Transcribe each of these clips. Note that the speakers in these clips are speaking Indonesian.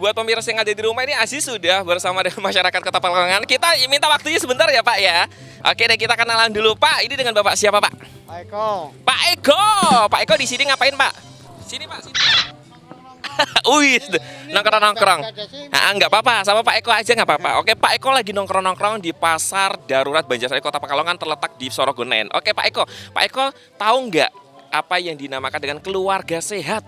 buat pemirsa yang ada di rumah ini, Aziz sudah bersama dengan masyarakat Kota Pekalongan. Kita minta waktunya sebentar ya Pak ya. Oke deh, kita kenalan dulu Pak. Ini dengan Bapak siapa Pak? Pak Eko. Pak Eko. Pak Eko di sini ngapain Pak? Sini Pak, sini. Wih, nongkrong-nongkrong. Nggak apa-apa, sama Pak Eko aja nggak apa-apa. Oke, Pak Eko lagi nongkrong-nongkrong di Pasar Darurat Banjarsari Kota Pekalongan terletak di Sorogonen. Oke Pak Eko tahu nggak apa yang dinamakan dengan keluarga sehat?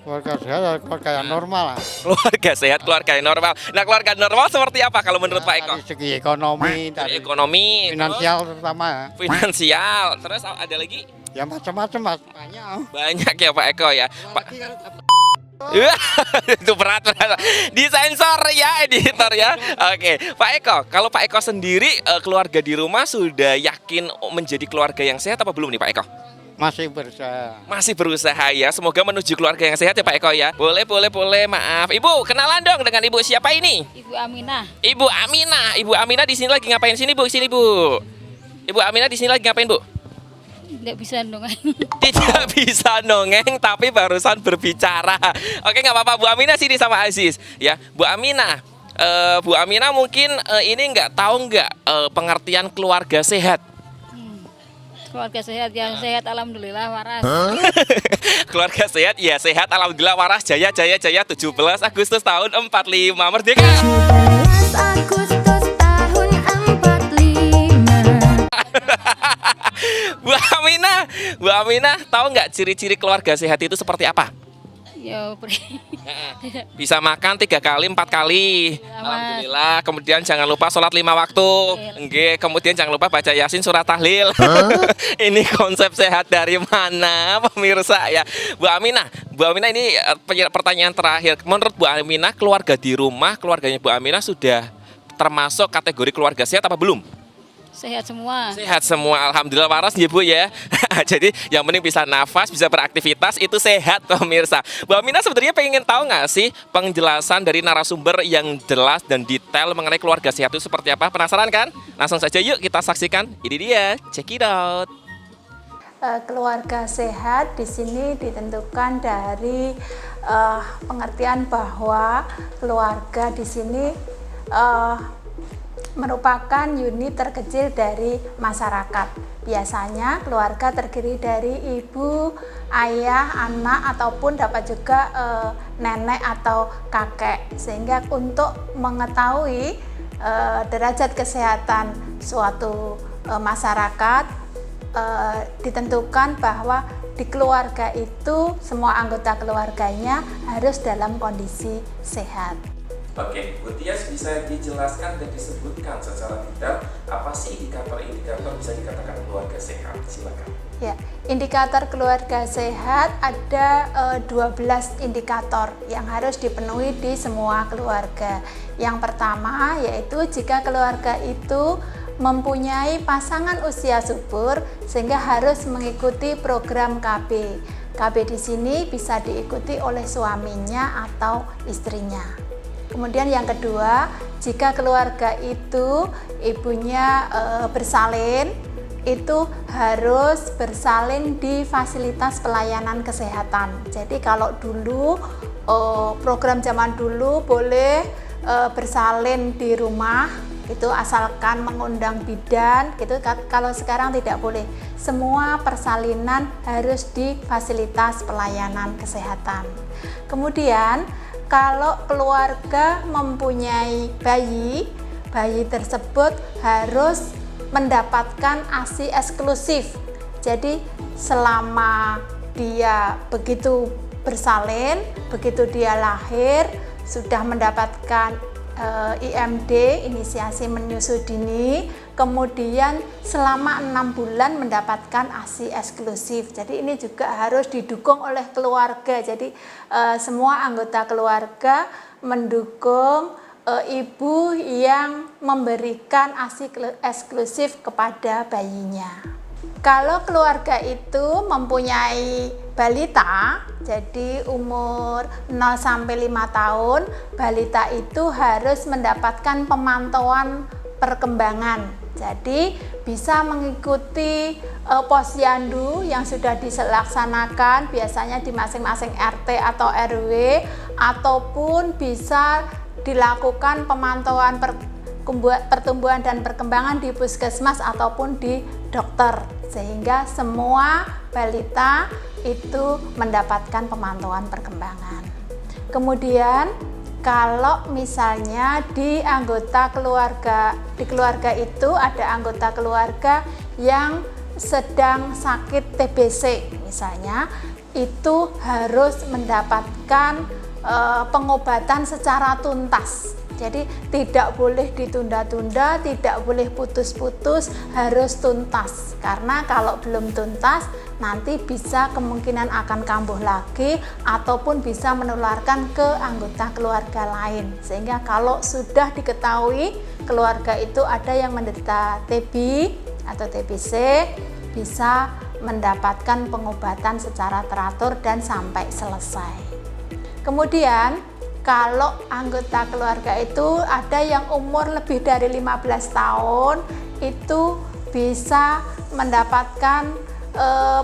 Keluarga sehat, keluarga yang normal lah. Keluarga sehat, keluarga yang normal. Nah, keluarga normal seperti apa kalau menurut Pak Eko? Dari segi ekonomi, Dari dari ekonomi, finansial terutama ya. finansial. Terus ada lagi? Ya macam-macam mas, banyak. Banyak ya Pak Eko ya. Pak, Apalagi kalau dapat itu berat. Disensor ya editor ya. Oke, Pak Eko, kalau Pak Eko sendiri keluarga di rumah sudah yakin menjadi keluarga yang sehat apa belum nih Pak Eko? masih berusaha. Masih berusaha ya. Semoga menuju keluarga yang sehat ya Pak Eko ya. Boleh. Maaf. Ibu, kenalan dong dengan Ibu siapa ini? Ibu Aminah. Ibu Aminah. Ibu Aminah di sini lagi ngapain? Sini Bu, sini Bu. Ibu Aminah di sini lagi ngapain Bu? Tidak bisa dongeng. Tidak bisa nongeng tapi barusan berbicara. Oke, nggak apa-apa, Bu Aminah sini sama Aziz ya. Bu Aminah, Bu Aminah mungkin ini nggak tahu nggak pengertian keluarga sehat. Keluarga sehat yang sehat alhamdulillah waras. Keluarga sehat ya sehat alhamdulillah waras, jaya 17 Agustus tahun 45 merdeka. 17 Agustus tahun 45. Bu Aminah tahu nggak ciri-ciri keluarga sehat itu seperti apa? Ya, Bisa makan 3 kali 4 kali. Alhamdulillah. Kemudian jangan lupa sholat 5 waktu. Nggih, kemudian jangan lupa baca Yasin surat tahlil. Ini konsep sehat dari mana pemirsa ya? Bu Aminah ini pertanyaan terakhir. Menurut Bu Aminah, keluarga di rumah, keluarganya Bu Aminah sudah termasuk kategori keluarga sehat apa belum? sehat semua. Sehat semua, alhamdulillah waras ya Bu ya. Jadi yang penting bisa nafas, bisa beraktivitas, itu sehat pemirsa. Bu Aminah sebenarnya pengen tahu nggak sih penjelasan dari narasumber yang jelas dan detail mengenai keluarga sehat itu seperti apa? Penasaran kan? Langsung saja yuk kita saksikan. Ini dia, check it out. Keluarga sehat di sini ditentukan dari pengertian bahwa keluarga di sini merupakan unit terkecil dari masyarakat. Biasanya keluarga terdiri dari ibu, ayah, anak, ataupun dapat juga nenek atau kakek. Sehingga untuk mengetahui derajat kesehatan suatu masyarakat, ditentukan bahwa di keluarga itu semua anggota keluarganya harus dalam kondisi sehat. Oke, Bu Tias bisa dijelaskan dan disebutkan secara detail apa sih indikator-indikator bisa dikatakan keluarga sehat? Silakan. Ya, indikator keluarga sehat ada 12 indikator yang harus dipenuhi di semua keluarga. Yang pertama yaitu jika keluarga itu mempunyai pasangan usia subur sehingga harus mengikuti program KB. KB di sini bisa diikuti oleh suaminya atau istrinya. Kemudian yang kedua, jika keluarga itu ibunya bersalin, itu harus bersalin di fasilitas pelayanan kesehatan. Jadi kalau dulu program zaman dulu boleh bersalin di rumah, itu asalkan mengundang bidan, gitu. Kalau sekarang tidak boleh. Semua persalinan harus di fasilitas pelayanan kesehatan. Kemudian kalau keluarga mempunyai bayi tersebut harus mendapatkan ASI eksklusif. Jadi selama dia begitu bersalin, begitu dia lahir, sudah mendapatkan IMD, inisiasi menyusu dini, kemudian selama 6 bulan mendapatkan ASI eksklusif. Jadi ini juga harus didukung oleh keluarga. Jadi semua anggota keluarga mendukung ibu yang memberikan ASI eksklusif kepada bayinya. Kalau keluarga itu mempunyai balita, jadi umur 0 sampai 5 tahun, balita itu harus mendapatkan pemantauan perkembangan. Jadi bisa mengikuti posyandu yang sudah dilaksanakan biasanya di masing-masing RT atau RW ataupun bisa dilakukan pemantauan pertumbuhan dan perkembangan di puskesmas ataupun di dokter, sehingga semua balita itu mendapatkan pemantauan perkembangan. Kemudian kalau misalnya di keluarga itu ada anggota keluarga yang sedang sakit TBC misalnya, itu harus mendapatkan pengobatan secara tuntas. Jadi tidak boleh ditunda-tunda, tidak boleh putus-putus, harus tuntas. Karena kalau belum tuntas nanti bisa kemungkinan akan kambuh lagi ataupun bisa menularkan ke anggota keluarga lain. Sehingga kalau sudah diketahui keluarga itu ada yang menderita TB atau TBC, bisa mendapatkan pengobatan secara teratur dan sampai selesai. Kemudian kalau anggota keluarga itu ada yang umur lebih dari 15 tahun, itu bisa mendapatkan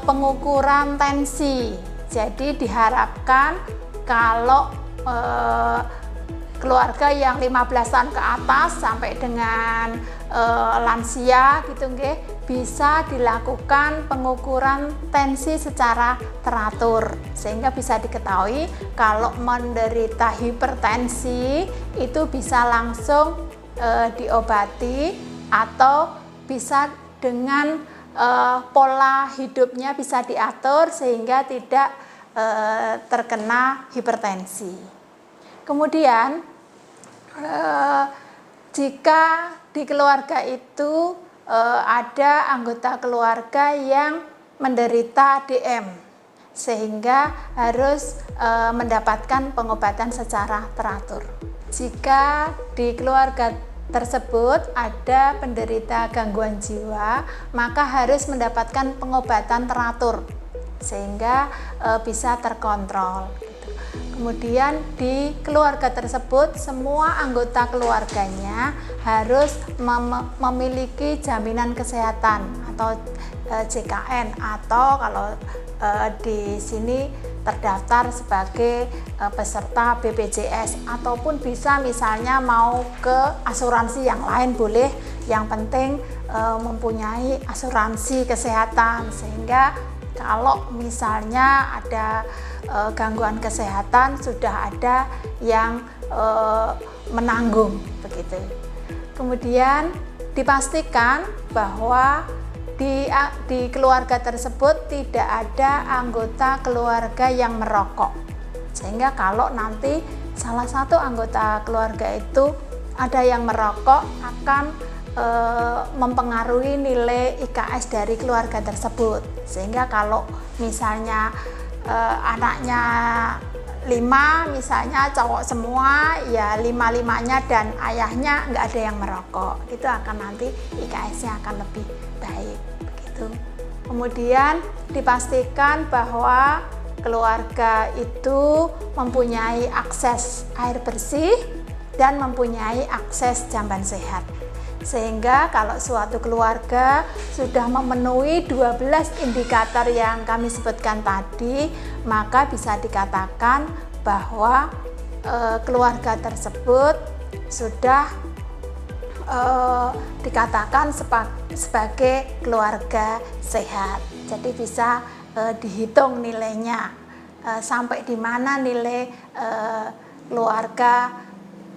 pengukuran tensi. Jadi diharapkan kalau keluarga yang 15 tahun ke atas sampai dengan lansia gitu nggih, bisa dilakukan pengukuran tensi secara teratur sehingga bisa diketahui kalau menderita hipertensi itu bisa langsung diobati atau bisa dengan pola hidupnya bisa diatur sehingga tidak terkena hipertensi. Kemudian jika di keluarga itu ada anggota keluarga yang menderita DM, sehingga harus mendapatkan pengobatan secara teratur. Jika di keluarga tersebut ada penderita gangguan jiwa, maka harus mendapatkan pengobatan teratur sehingga bisa terkontrol. Kemudian di keluarga tersebut semua anggota keluarganya harus memiliki jaminan kesehatan atau JKN, atau kalau di sini terdaftar sebagai peserta BPJS, ataupun bisa misalnya mau ke asuransi yang lain boleh, yang penting mempunyai asuransi kesehatan sehingga kalau misalnya ada gangguan kesehatan sudah ada yang menanggung begitu. Kemudian dipastikan bahwa di keluarga tersebut tidak ada anggota keluarga yang merokok, sehingga kalau nanti salah satu anggota keluarga itu ada yang merokok akan mempengaruhi nilai IKS dari keluarga tersebut, sehingga kalau misalnya anaknya 5 misalnya cowok semua, ya 5-5-nya dan ayahnya nggak ada yang merokok, itu akan nanti IKS-nya akan lebih baik begitu. Kemudian dipastikan bahwa keluarga itu mempunyai akses air bersih dan mempunyai akses jamban sehat, sehingga kalau suatu keluarga sudah memenuhi 12 indikator yang kami sebutkan tadi, maka bisa dikatakan bahwa keluarga tersebut sudah dikatakan sebagai keluarga sehat. Jadi bisa dihitung nilainya sampai di mana nilai keluarga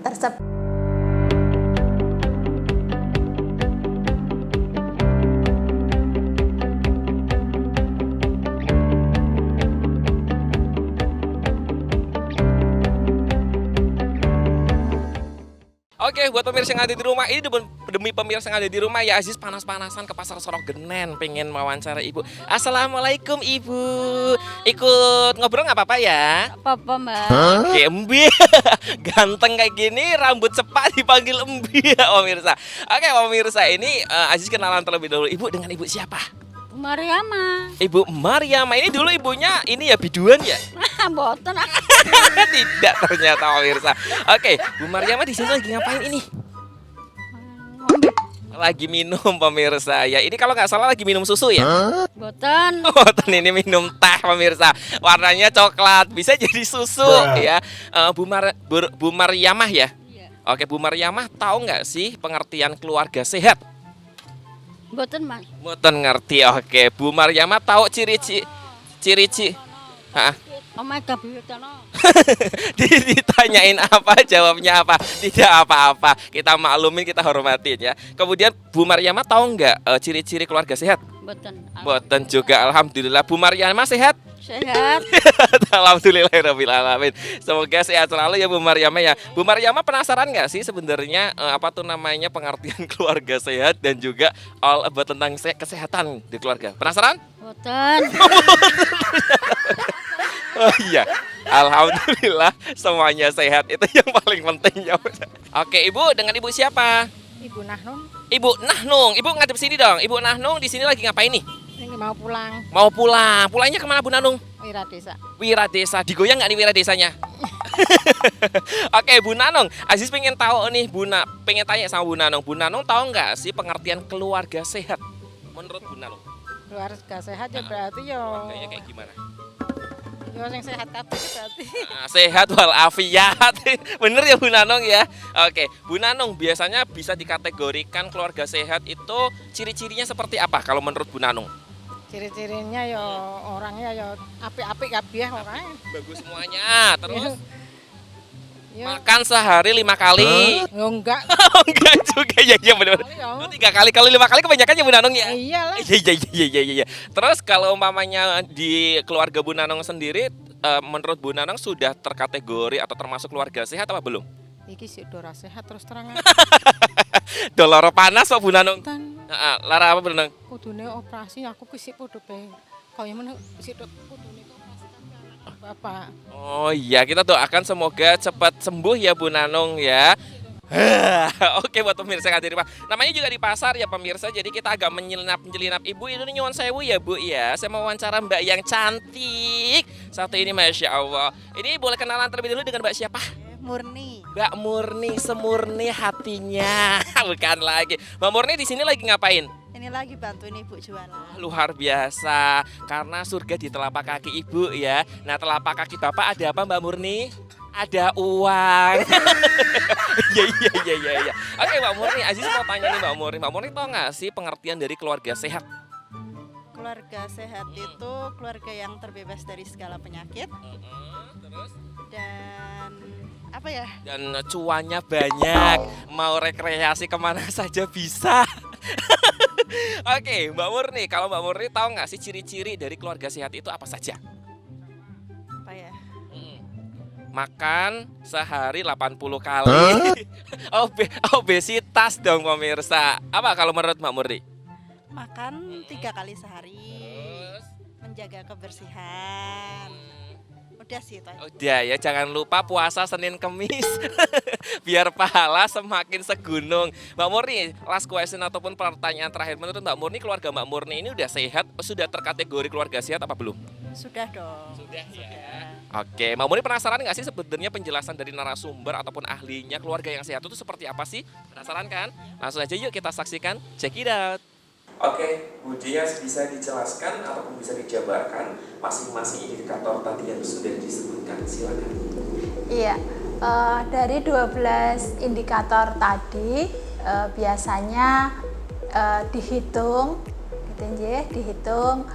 tersebut. Oke, buat pemirsa yang ada di rumah, ini demi pemirsa yang ada di rumah ya, Aziz panas-panasan ke Pasar Sorok Genen, pengen wawancara Ibu. Assalamualaikum Ibu, ikut ngobrol nggak apa-apa ya? Apa Mbak? Oke, Embi, ganteng kayak gini, rambut cepat dipanggil Embi ya pemirsa. Oke pemirsa, ini Aziz kenalan terlebih dahulu. Ibu dengan Ibu siapa? Mariama. Ibu Mariama, ini dulu ibunya ini ya biduan ya? Boten. Tidak ternyata pemirsa. Oke, Bu Mariama di sini lagi ngapain ini? Lagi minum pemirsa ya. Ini kalau nggak salah lagi minum susu ya. Boten. Oh, ini minum teh pemirsa. Warnanya coklat, bisa jadi susu ya. Bu Maryamah ya. Iya. Oke, Bu Maryamah tahu nggak sih pengertian keluarga sehat? Boten, Mas. Mboten ngerti. Oke, Bu Maryamah tahu ciri-ciri. Omega biwitana. Ditanyain apa, jawabnya apa? Tidak apa-apa. Kita maklumin, kita hormatin ya. Kemudian Bu Maryamah tahu nggak ciri-ciri keluarga sehat? Boten. Mboten juga, alhamdulillah. Bu Maryamah sehat? Sehat. Alhamdulillahirobbilalamin. Semoga sehat selalu ya Bu Maryamah ya. Bu Maryamah penasaran nggak sih sebenarnya apa tuh namanya pengertian keluarga sehat dan juga all about tentang kesehatan di keluarga? Penasaran? Boten. Oh iya, alhamdulillah semuanya sehat, itu yang paling penting ya. Oke, Ibu, dengan Ibu siapa? Ibu Nahnung Ibu Nahnung. Ibu ngadep sini dong. Ibu Nahnung di sini lagi ngapain nih? ini mau pulang Mau pulang. Pulangnya kemana Bu Nahnung? Wira Desa. Wiradesa. Digoyang nggak nih Wiradesanya? Oke, Bu Nanung. Aziz pengen tahu nih, pengen tanya sama Bu Nanung. Bu Nanung tahu nggak sih pengertian keluarga sehat? Menurut Bu Nanung? Keluarga sehat ya berarti yo. Keluarganya kayak gimana? Yo sing sehat kabeh berarti. Nah, sehat walafiat. Bener ya Bu Nanung ya? Oke, Bu Nanung biasanya bisa dikategorikan keluarga sehat itu ciri-cirinya seperti apa kalau menurut Bu Nanung? Ciri-cirinya yo orangnya yo apik-apik kabeh orangnya. Bagus semuanya. Terus Yo. makan sehari 5 kali. Yo enggak. Oh, enggak juga ya, iya benar. Yo. 3 kali, kalau 5 kali kebanyakan ya Bu Nanung ya. Iyalah. Iya. Terus kalau umpamanya di keluarga Bu Nanung sendiri, menurut Bu Nanung sudah terkategori atau termasuk keluarga sehat apa belum? Iki sih dora sehat terus terang. Dolor panas kok Bu Nanung. Tan Lara apa Bu Nanung? kudune operasi aku ki sik padha bae. Kaya men sik kudune operasi kan Bapak. Oh iya, kita doakan semoga cepat sembuh ya Bu Nanung ya. Oke, buat pemirsa yang hadir, Pak. Namanya juga di pasar ya pemirsa. Jadi kita agak menyelinap Ibu ini nyuwun sewu ya Bu ya. Saya mau wawancara Mbak yang cantik satu ini, Masya Allah. Ini boleh kenalan terlebih dulu dengan Mbak siapa? Murni. Mbak Murni, semurni hatinya. Bukan lagi. Mbak Murni di sini lagi ngapain? Ini lagi bantuin ibu jualan. Luar biasa, karena surga di telapak kaki Ibu ya. Nah, telapak kaki Bapak ada apa Mbak Murni? Ada uang. Iya. Oke Mbak Murni, Aziz mau tanya nih Mbak Murni. Mbak Murni tahu nggak sih pengertian dari keluarga sehat? Keluarga sehat itu keluarga yang terbebas dari segala penyakit Terus? dan apa ya? Dan cuannya banyak, mau rekreasi kemana saja bisa. Oke, Mbak Murni, kalau Mbak Murni tahu nggak sih ciri-ciri dari keluarga sehat itu apa saja? Apa ya? Makan sehari 80 kali. Obesitas dong pemirsa. Apa kalau menurut Mbak Murni? Makan 3 kali sehari, Terus? menjaga kebersihan. Udah sih itu. Udah ya, jangan lupa puasa Senin Kemis. Biar pahala semakin segunung. Mbak Murni, last question ataupun pertanyaan terakhir, menurut Mbak Murni, keluarga Mbak Murni ini udah sehat, sudah terkategori keluarga sehat apa belum? Sudah dong. Sudah ya. Oke, Mbak Murni penasaran nggak sih sebenarnya penjelasan dari narasumber ataupun ahlinya keluarga yang sehat itu seperti apa sih? Penasaran kan? Langsung aja yuk kita saksikan. Check it out. Oke, Bu Dias bisa dijelaskan ataupun bisa dijabarkan masing-masing indikator tadi yang sudah disebutkan. Silakan. Iya, dari 12 indikator tadi biasanya dihitung, gitu ya, dihitung.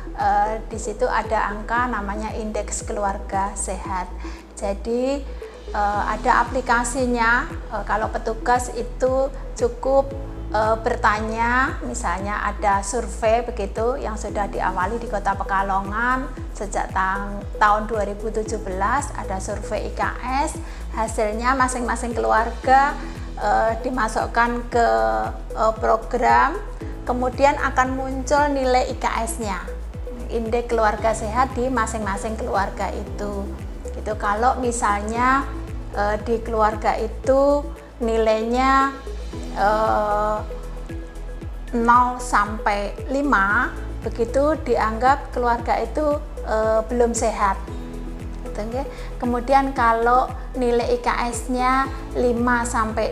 Di situ ada angka namanya indeks keluarga sehat. Jadi ada aplikasinya. Kalau petugas itu cukup bertanya, misalnya ada survei begitu yang sudah diawali di Kota Pekalongan sejak tahun 2017, ada survei IKS, hasilnya masing-masing keluarga dimasukkan ke program, kemudian akan muncul nilai IKS-nya, indeks keluarga sehat di masing-masing keluarga itu. Gitu. Kalau misalnya di keluarga itu nilainya 0 sampai 5, begitu dianggap keluarga itu belum sehat. Gitu, okay? Kemudian kalau nilai IKS-nya 5 sampai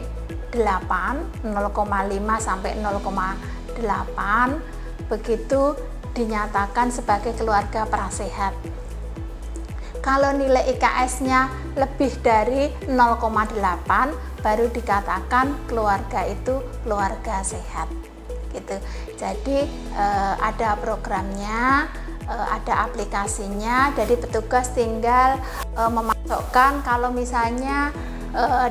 0,5 sampai 0,8 begitu dinyatakan sebagai keluarga prasehat. Kalau nilai IKS-nya lebih dari 0,8 baru dikatakan keluarga itu keluarga sehat gitu. Jadi ada programnya, ada aplikasinya, jadi petugas tinggal memasukkan kalau misalnya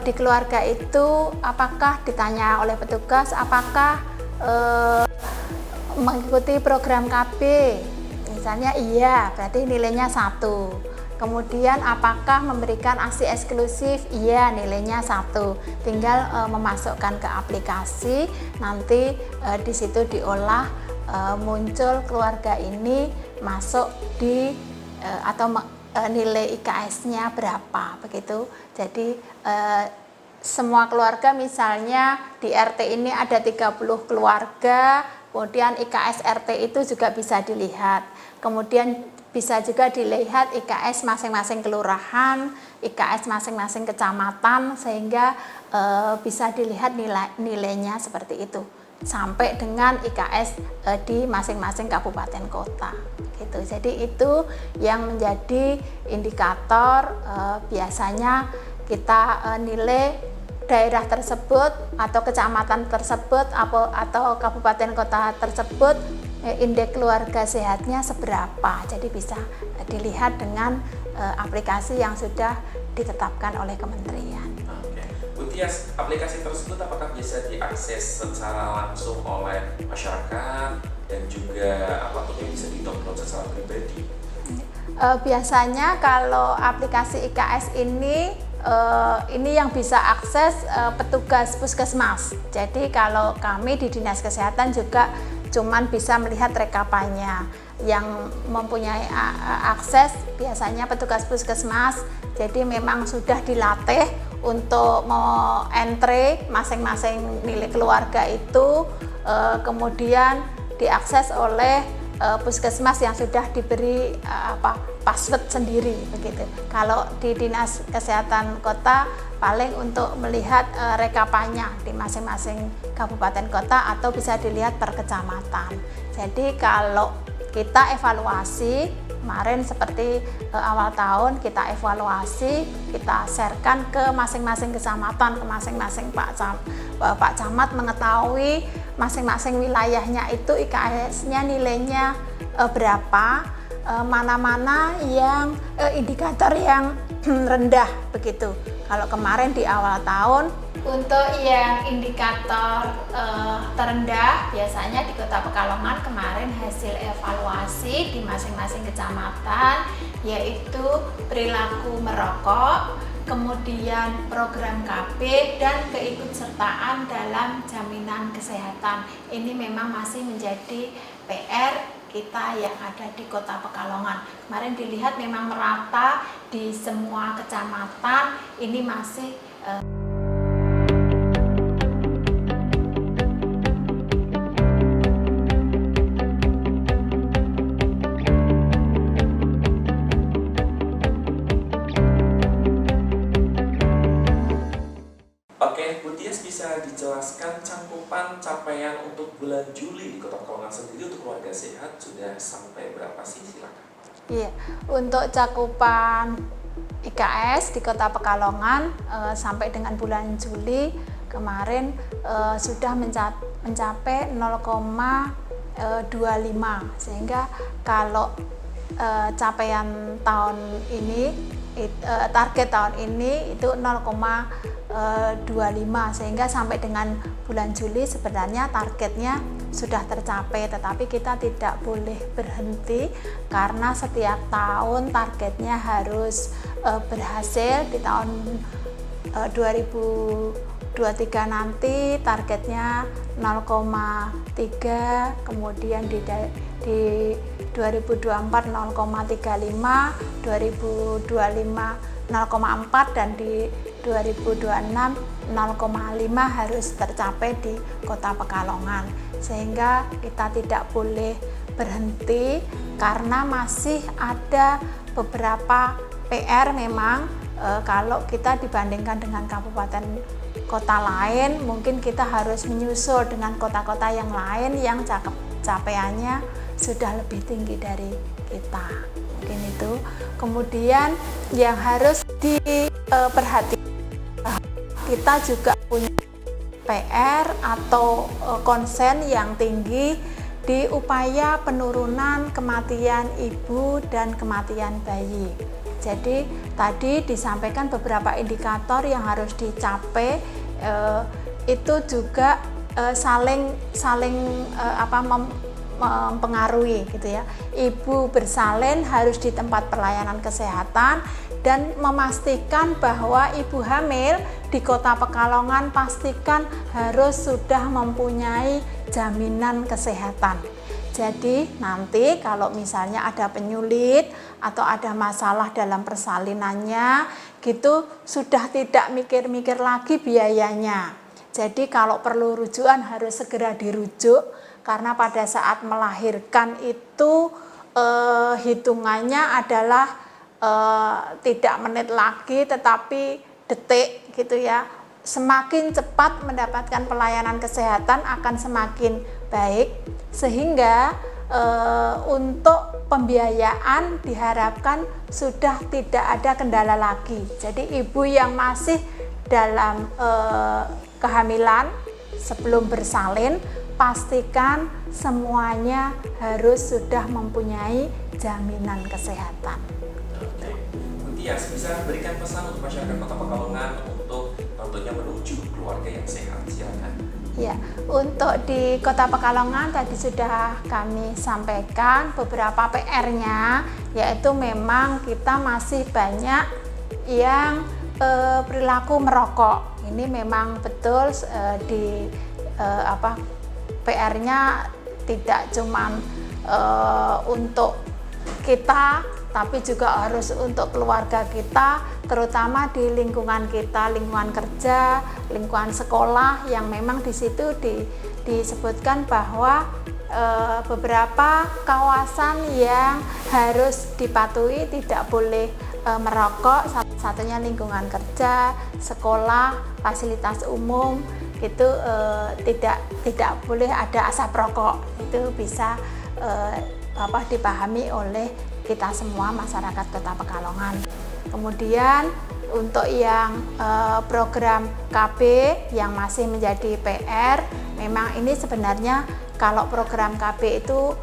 di keluarga itu apakah ditanya oleh petugas apakah mengikuti program KB, misalnya iya berarti nilainya 1. Kemudian apakah memberikan ASI eksklusif, iya nilainya 1. Tinggal memasukkan ke aplikasi, nanti di situ diolah muncul keluarga ini masuk di atau nilai IKS-nya berapa begitu. Jadi semua keluarga misalnya di RT ini ada 30 keluarga, kemudian IKS RT itu juga bisa dilihat. Kemudian bisa juga dilihat IKS masing-masing kelurahan, IKS masing-masing kecamatan, sehingga bisa dilihat nilainya seperti itu sampai dengan IKS di masing-masing kabupaten kota gitu. Jadi itu yang menjadi indikator biasanya kita nilai daerah tersebut atau kecamatan tersebut atau kabupaten kota tersebut indeks keluarga sehatnya seberapa. Jadi bisa dilihat dengan aplikasi yang sudah ditetapkan oleh kementerian. Oke. Bu Tias, aplikasi tersebut apakah bisa diakses secara langsung oleh masyarakat dan juga apakah bisa di-download secara pribadi? Biasanya kalau aplikasi IKS ini yang bisa akses petugas puskesmas. Jadi kalau kami di Dinas Kesehatan juga cuman bisa melihat rekapannya. Yang mempunyai akses biasanya petugas puskesmas. Jadi memang sudah dilatih untuk entry masing-masing nilai keluarga itu, kemudian diakses oleh puskesmas yang sudah diberi password sendiri begitu. Kalau di Dinas Kesehatan Kota paling untuk melihat rekapannya di masing-masing kabupaten kota atau bisa dilihat per kecamatan. Jadi kalau kita evaluasi kemarin seperti awal tahun kita evaluasi, kita sharekan ke masing-masing kecamatan, ke masing-masing Pak Camat mengetahui masing-masing wilayahnya itu IKS-nya nilainya berapa, mana-mana yang indikator yang rendah begitu. Kalau kemarin di awal tahun untuk yang indikator terendah biasanya di Kota Pekalongan kemarin hasil evaluasi di masing-masing kecamatan yaitu perilaku merokok, kemudian program KB dan keikutsertaan dalam jaminan kesehatan. Ini memang masih menjadi PR kita yang ada di Kota Pekalongan. Kemarin dilihat memang merata di semua kecamatan, ini masih Oke, Bu Tias bisa dijelaskan cakupan capaian untuk bulan Juli di Kota Pekalongan sendiri untuk keluarga sehat sudah sampai berapa sih? Silakan. Iya, untuk cakupan IKS di Kota Pekalongan sampai dengan bulan Juli kemarin sudah mencapai 0,25, sehingga kalau capaian tahun ini target tahun ini itu 0,25, sehingga sampai dengan bulan Juli sebenarnya targetnya sudah tercapai, tetapi kita tidak boleh berhenti karena setiap tahun targetnya harus berhasil. Di tahun 2023 nanti targetnya 0,3, kemudian di 2024 0,35, 2025 0,4 dan di 2026 0,5 harus tercapai di Kota Pekalongan, sehingga kita tidak boleh berhenti karena masih ada beberapa PR memang kalau kita dibandingkan dengan kabupaten kota lain, mungkin kita harus menyusul dengan kota-kota yang lain yang capaiannya sudah lebih tinggi dari kita. Mungkin itu. Kemudian yang harus diperhatikan, kita juga punya PR atau konsen yang tinggi di upaya penurunan kematian ibu dan kematian bayi. Jadi tadi disampaikan beberapa indikator yang harus dicapai, itu juga saling mempengaruhi gitu ya. Ibu bersalin harus di tempat pelayanan kesehatan dan memastikan bahwa ibu hamil di Kota Pekalongan pastikan harus sudah mempunyai jaminan kesehatan. Jadi nanti kalau misalnya ada penyulit atau ada masalah dalam persalinannya gitu, sudah tidak mikir-mikir lagi biayanya. Jadi kalau perlu rujukan harus segera dirujuk, karena pada saat melahirkan itu hitungannya adalah tidak menit lagi tetapi detik gitu ya. Semakin cepat mendapatkan pelayanan kesehatan akan semakin baik, sehingga untuk pembiayaan diharapkan sudah tidak ada kendala lagi. Jadi ibu yang masih dalam kehamilan sebelum bersalin, pastikan semuanya harus sudah mempunyai jaminan kesehatan. Tias, bisa berikan pesan untuk masyarakat Kota Pekalongan untuk tentunya menuju keluarga yang sehat, silakan. Ya, untuk di Kota Pekalongan tadi sudah kami sampaikan beberapa PR-nya, yaitu memang kita masih banyak yang perilaku merokok. Ini memang betul PR-nya tidak cuman untuk kita, tapi juga harus untuk keluarga kita, terutama di lingkungan kita, lingkungan kerja, lingkungan sekolah, yang memang di situ disebutkan bahwa beberapa kawasan yang harus dipatuhi tidak boleh merokok, satunya lingkungan kerja, sekolah, fasilitas umum, itu tidak boleh ada asap rokok. Itu bisa dipahami oleh kita semua masyarakat Kota Pekalongan. Kemudian untuk yang program KB yang masih menjadi PR, memang ini sebenarnya kalau program KB itu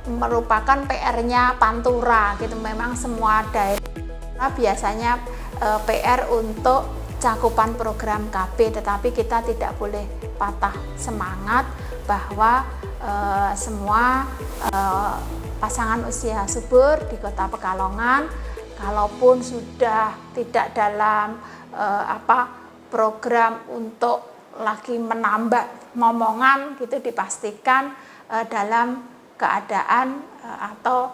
merupakan PR-nya Pantura gitu. Memang semua daerah biasanya PR untuk cakupan program KB, tetapi kita tidak boleh patah semangat bahwa semua pasangan usia subur di Kota Pekalongan, kalaupun sudah tidak dalam program untuk lagi menambah momongan gitu, dipastikan dalam keadaan atau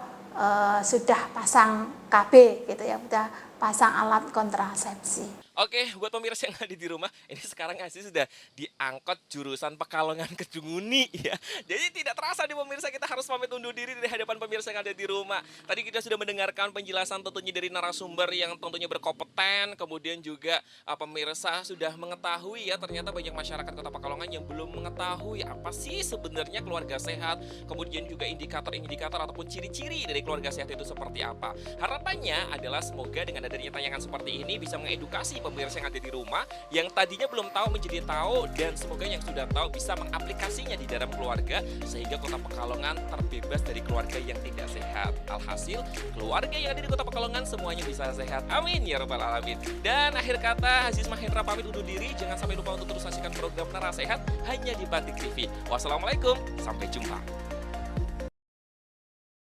sudah pasang KB gitu ya, sudah pasang alat kontrasepsi. Oke, buat pemirsa yang ada di rumah, ini sekarang Aziz sudah diangkut jurusan Pekalongan ke Junguni ya. Jadi tidak terasa nih pemirsa, kita harus pamit undur diri dari hadapan pemirsa yang ada di rumah. Tadi kita sudah mendengarkan penjelasan tentunya dari narasumber yang tentunya berkompeten, kemudian juga pemirsa sudah mengetahui ya, ternyata banyak masyarakat Kota Pekalongan yang belum mengetahui apa sih sebenarnya keluarga sehat, kemudian juga indikator-indikator ataupun ciri-ciri dari keluarga sehat itu seperti apa. Harapannya adalah semoga dengan adanya tayangan seperti ini bisa mengedukasi pemirsa yang ada di rumah yang tadinya belum tahu menjadi tahu, dan semoga yang sudah tahu bisa mengaplikasinya di dalam keluarga sehingga Kota Pekalongan terbebas dari keluarga yang tidak sehat. Alhasil keluarga yang ada di Kota Pekalongan semuanya bisa sehat. Amin ya rabbal alamin. Dan akhir kata, Aziz Mahendra pamit undur diri. Jangan sampai lupa untuk terus saksikan program Nara Sehat hanya di Batik TV. Wassalamualaikum, sampai jumpa.